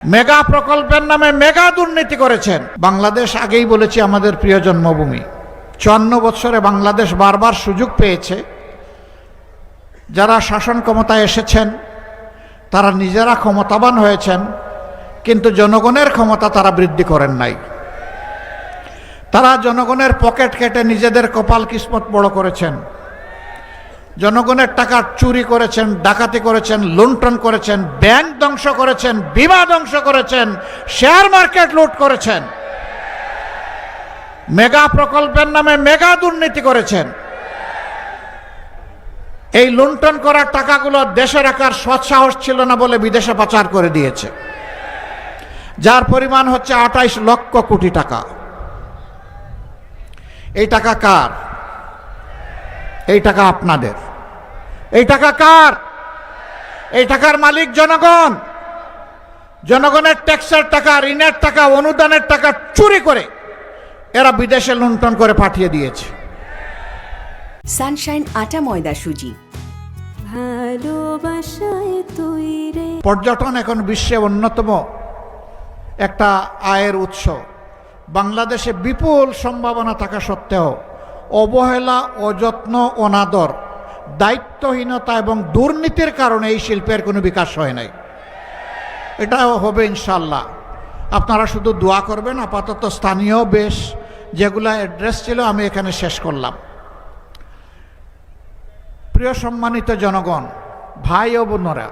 Mega প্রকল্পের নামে mega দুর্নীতি করেছেন। বাংলাদেশ আগেই বলেছি আমাদের প্রিয় জন্মভূমি। 54 বছরে বাংলাদেশ বারবার সুযোগ পেয়েছে। যারা শাসন ক্ষমতায় এসেছেন তারা নিজেরা ক্ষমতাবান হয়েছেন, কিন্তু জনগণের ক্ষমতা তারা বৃদ্ধি করেন নাই। তারা জনগণের পকেট কেটে নিজেদের কপাল কিসমত বড় করেছেন। জনগণের টাকা চুরি করেছেন, ডাকাতি করেছেন, লুণ্ঠন করেছেন, ব্যাংক ধ্বংস করেছেন, বিমা ধ্বংস করেছেন, শেয়ার মার্কেট লুট করেছেন, মেগা প্রকল্পের নামে মেগা দুর্নীতি করেছেন। এই লুণ্ঠন করার টাকাগুলো দেশে রাখার সৎসাহস ছিল না বলে বিদেশে পাচার করে দিয়েছে, যার পরিমাণ হচ্ছে 28 লক্ষ কোটি টাকা। এই টাকা কার? এই টাকা আপনাদের। এই টাকা কার? এই টাকার মালিক জনগণ। জনগণের ট্যাক্সের টাকা, ঋণের টাকা, অনুদানের টাকা চুরি করে এরা বিদেশে লুণ্ঠন করে পাঠিয়ে দিয়েছে। সানশাইন আটা ময়দা সুজি। ভালোবাসায় তৈরি। পর্যটন এখন বিশ্বে অন্যতম একটা আয়ের উৎস। বাংলাদেশে বিপুল সম্ভাবনা থাকা সত্ত্বেও অবহেলা, অযত্ন, অনাদর, দায়িত্বহীনতা এবং দুর্নীতির কারণে এই শিল্পের কোনো বিকাশ হয় নাই। এটাও হবে ইনশাল্লাহ। আপনারা শুধু দোয়া করবেন। আপাতত স্থানীয় বেশ যেগুলো অ্যাড্রেস ছিল আমি এখানে শেষ করলাম। প্রিয় সম্মানিত জনগণ, ভাই ও বোনেরা,